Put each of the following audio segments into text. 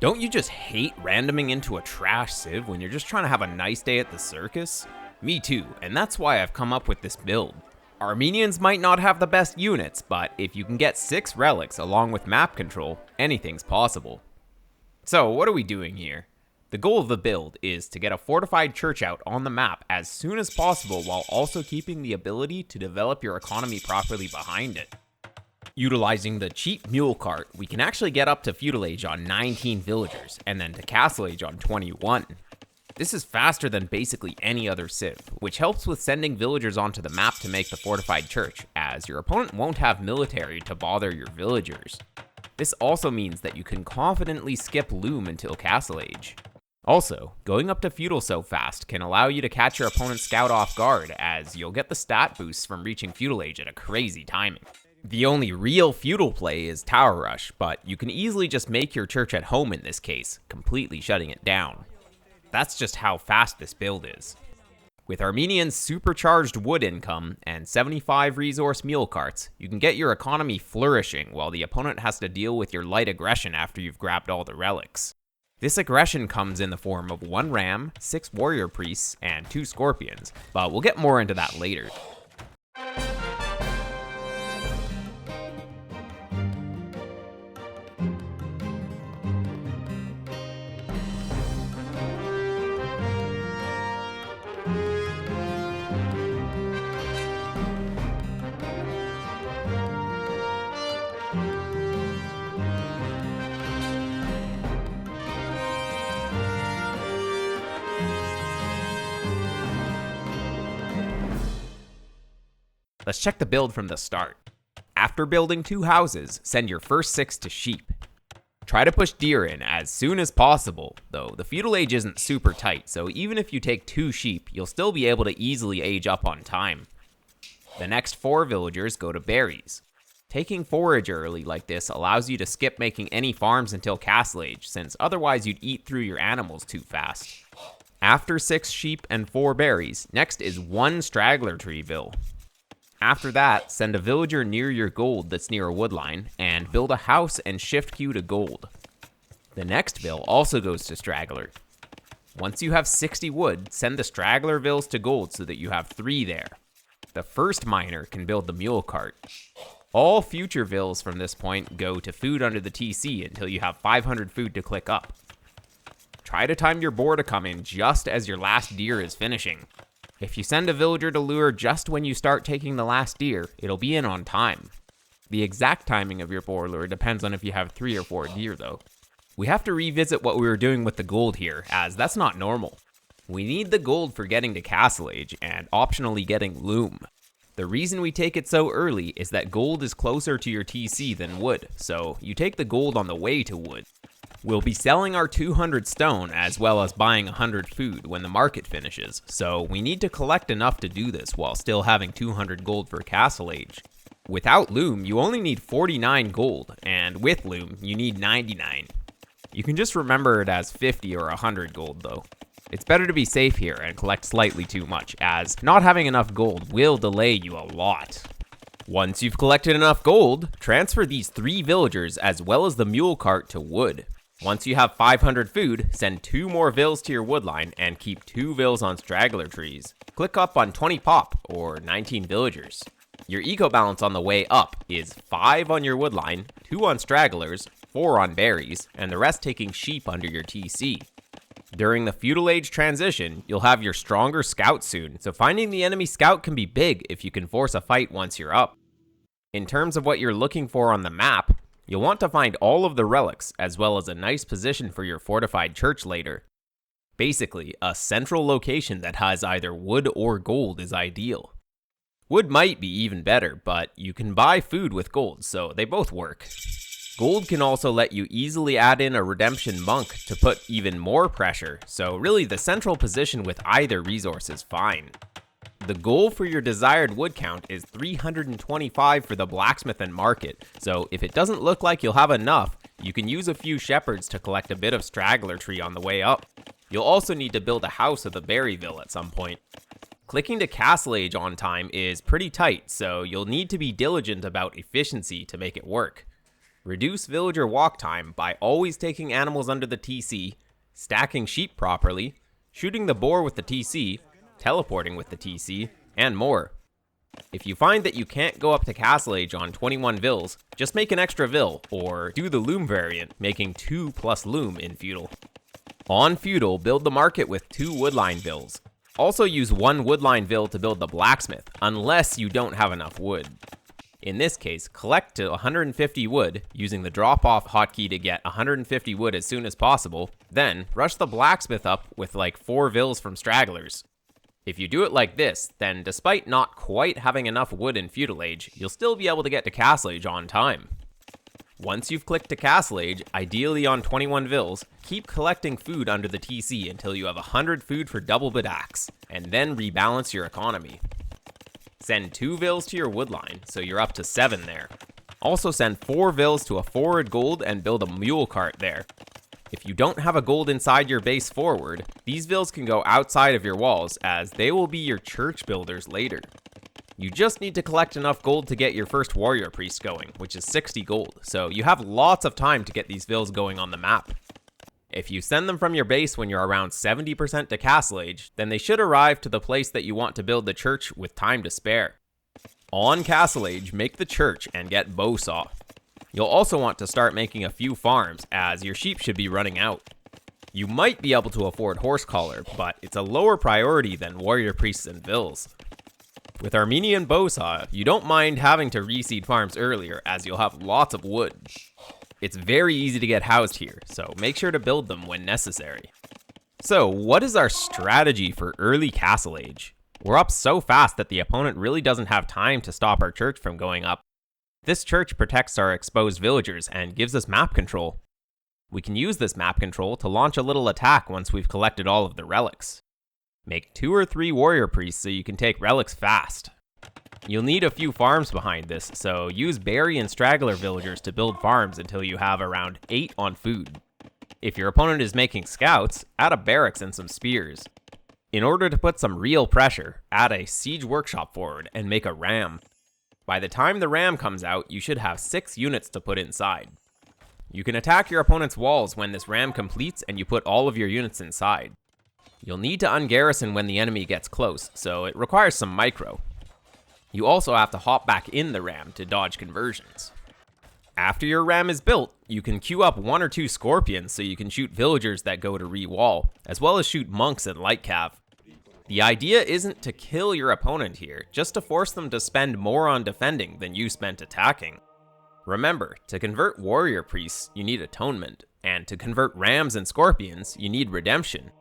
Don't you just hate randoming into a trash civ when you're just trying to have a nice day at the circus? Me too, and that's why I've come up with this build. Armenians might not have the best units, but if you can get 6 relics along with map control, anything's possible. So what are we doing here? The goal of the build is to get a fortified church out on the map as soon as possible while also keeping the ability to develop your economy properly behind it. Utilizing the cheap mule cart, we can actually get up to feudal age on 19 villagers, and then to castle age on 21. This is faster than basically any other civ, which helps with sending villagers onto the map to make the fortified church, as your opponent won't have military to bother your villagers. This also means that you can confidently skip loom until castle age. Also, going up to feudal so fast can allow you to catch your opponent's scout off guard, as you'll get the stat boosts from reaching feudal age at a crazy timing. The only real feudal play is Tower Rush, but you can easily just make your church at home in this case, completely shutting it down. That's just how fast this build is. With Armenian's supercharged wood income and 75 resource mule carts, you can get your economy flourishing while the opponent has to deal with your light aggression after you've grabbed all the relics. This aggression comes in the form of 1 ram, 6 warrior priests, and 2 scorpions, but we'll get more into that later. Let's check the build from the start. After building 2 houses, send your first 6 to sheep. Try to push deer in as soon as possible, though the feudal age isn't super tight, so even if you take 2 sheep, you'll still be able to easily age up on time. The next 4 villagers go to berries. Taking forage early like this allows you to skip making any farms until castle age, since otherwise you'd eat through your animals too fast. After 6 sheep and 4 berries, next is 1 straggler tree ville. After that, send a villager near your gold that's near a woodline, and build a house and shift queue to gold. The next ville also goes to straggler. Once you have 60 wood, send the straggler villes to gold so that you have 3 there. The first miner can build the mule cart. All future villes from this point go to food under the TC until you have 500 food to click up. Try to time your boar to come in just as your last deer is finishing. If you send a villager to lure just when you start taking the last deer, it'll be in on time. The exact timing of your boar lure depends on if you have 3 or 4 deer though. We have to revisit what we were doing with the gold here, as that's not normal. We need the gold for getting to castle age, and optionally getting loom. The reason we take it so early is that gold is closer to your TC than wood, so you take the gold on the way to wood. We'll be selling our 200 stone as well as buying 100 food when the market finishes, so we need to collect enough to do this while still having 200 gold for castle age. Without loom, you only need 49 gold, and with loom, you need 99. You can just remember it as 50 or 100 gold though. It's better to be safe here and collect slightly too much, as not having enough gold will delay you a lot. Once you've collected enough gold, transfer these 3 villagers as well as the mule cart to wood. Once you have 500 food, send 2 more villes to your woodline and keep 2 villes on straggler trees. Click up on 20 pop, or 19 villagers. Your eco balance on the way up is 5 on your woodline, 2 on stragglers, 4 on berries, and the rest taking sheep under your TC. During the feudal age transition, you'll have your stronger scout soon, so finding the enemy scout can be big if you can force a fight once you're up. In terms of what you're looking for on the map, you'll want to find all of the relics, as well as a nice position for your fortified church later. Basically, a central location that has either wood or gold is ideal. Wood might be even better, but you can buy food with gold, so they both work. Gold can also let you easily add in a redemption monk to put even more pressure, so really the central position with either resource is fine. The goal for your desired wood count is 325 for the blacksmith and market, so if it doesn't look like you'll have enough, you can use a few shepherds to collect a bit of straggler tree on the way up. You'll also need to build a house of the Berryville at some point. Clicking to castle age on time is pretty tight, so you'll need to be diligent about efficiency to make it work. Reduce villager walk time by always taking animals under the TC, stacking sheep properly, shooting the boar with the TC, teleporting with the TC, and more. If you find that you can't go up to Castle Age on 21 vills, just make an extra vill, or do the loom variant, making 2 plus loom in feudal. On feudal, build the market with 2 woodline vills. Also use 1 woodline vill to build the blacksmith, unless you don't have enough wood. In this case, collect to 150 wood, using the drop-off hotkey to get 150 wood as soon as possible, then rush the blacksmith up with like 4 vills from stragglers. If you do it like this, then despite not quite having enough wood in feudal age, you'll still be able to get to Castle Age on time. Once you've clicked to Castle Age, ideally on 21 vills, keep collecting food under the TC until you have 100 food for double Bidax, and then rebalance your economy. Send 2 vills to your woodline, so you're up to 7 there. Also send 4 vills to a forward gold and build a mule cart there. If you don't have a gold inside your base forward, these vills can go outside of your walls, as they will be your church builders later. You just need to collect enough gold to get your first warrior priest going, which is 60 gold, so you have lots of time to get these vills going on the map. If you send them from your base when you're around 70% to Castle Age, then they should arrive to the place that you want to build the church with time to spare. On Castle Age, make the church and get bowsaw. You'll also want to start making a few farms, as your sheep should be running out. You might be able to afford horse collar, but it's a lower priority than warrior priests and vills. With Armenian bowsaw, you don't mind having to reseed farms earlier, as you'll have lots of wood. It's very easy to get housed here, so make sure to build them when necessary. So, what is our strategy for early Castle Age? We're up so fast that the opponent really doesn't have time to stop our church from going up. This church protects our exposed villagers and gives us map control. We can use this map control to launch a little attack once we've collected all of the relics. Make 2 or 3 warrior priests so you can take relics fast. You'll need a few farms behind this, so use berry and straggler villagers to build farms until you have around 8 on food. If your opponent is making scouts, add a barracks and some spears. In order to put some real pressure, add a siege workshop forward and make a ram. By the time the ram comes out, you should have 6 units to put inside. You can attack your opponent's walls when this ram completes and you put all of your units inside. You'll need to ungarrison when the enemy gets close, so it requires some micro. You also have to hop back in the ram to dodge conversions. After your ram is built, you can queue up 1 or 2 scorpions so you can shoot villagers that go to re-wall, as well as shoot monks and light cav. The idea isn't to kill your opponent here, just to force them to spend more on defending than you spent attacking. Remember, to convert warrior priests, you need atonement, and to convert rams and scorpions, you need redemption.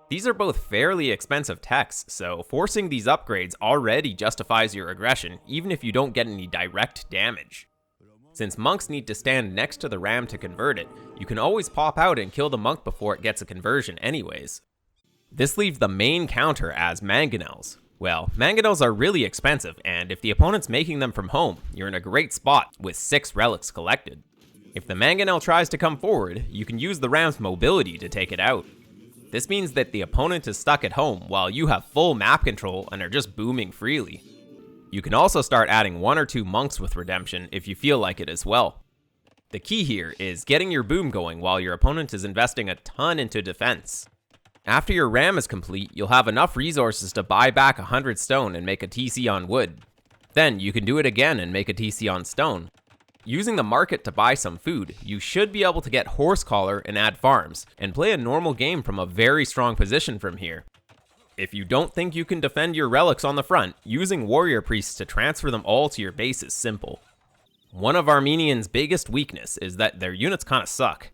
These are both fairly expensive techs, so forcing these upgrades already justifies your aggression, even if you don't get any direct damage. Since monks need to stand next to the ram to convert it, you can always pop out and kill the monk before it gets a conversion anyways. This leaves the main counter as mangonels. Well, mangonels are really expensive, and if the opponent's making them from home, you're in a great spot with 6 relics collected. If the mangonel tries to come forward, you can use the ram's mobility to take it out. This means that the opponent is stuck at home while you have full map control and are just booming freely. You can also start adding 1 or 2 monks with redemption if you feel like it as well. The key here is getting your boom going while your opponent is investing a ton into defense. After your ram is complete, you'll have enough resources to buy back 100 stone and make a TC on wood. Then you can do it again and make a TC on stone. Using the market to buy some food, you should be able to get horse collar and add farms, and play a normal game from a very strong position from here. If you don't think you can defend your relics on the front, using warrior priests to transfer them all to your base is simple. One of Armenians' biggest weakness is that their units kinda suck.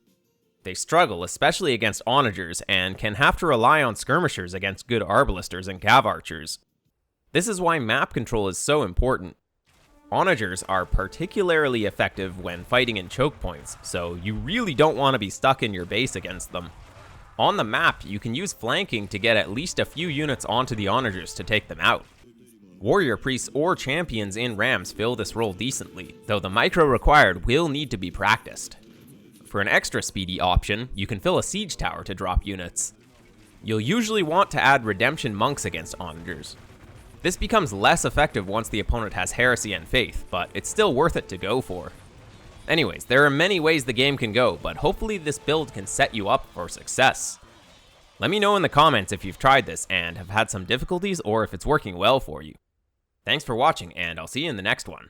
They struggle, especially against onagers, and can have to rely on skirmishers against good arbalisters and cav archers. This is why map control is so important. Onagers are particularly effective when fighting in choke points, so you really don't want to be stuck in your base against them. On the map, you can use flanking to get at least a few units onto the onagers to take them out. Warrior priests or champions in rams fill this role decently, though the micro required will need to be practiced. For an extra speedy option, you can fill a siege tower to drop units. You'll usually want to add redemption monks against onagers. This becomes less effective once the opponent has heresy and faith, but it's still worth it to go for. Anyways, there are many ways the game can go, but hopefully this build can set you up for success. Let me know in the comments if you've tried this and have had some difficulties or if it's working well for you. Thanks for watching, and I'll see you in the next one.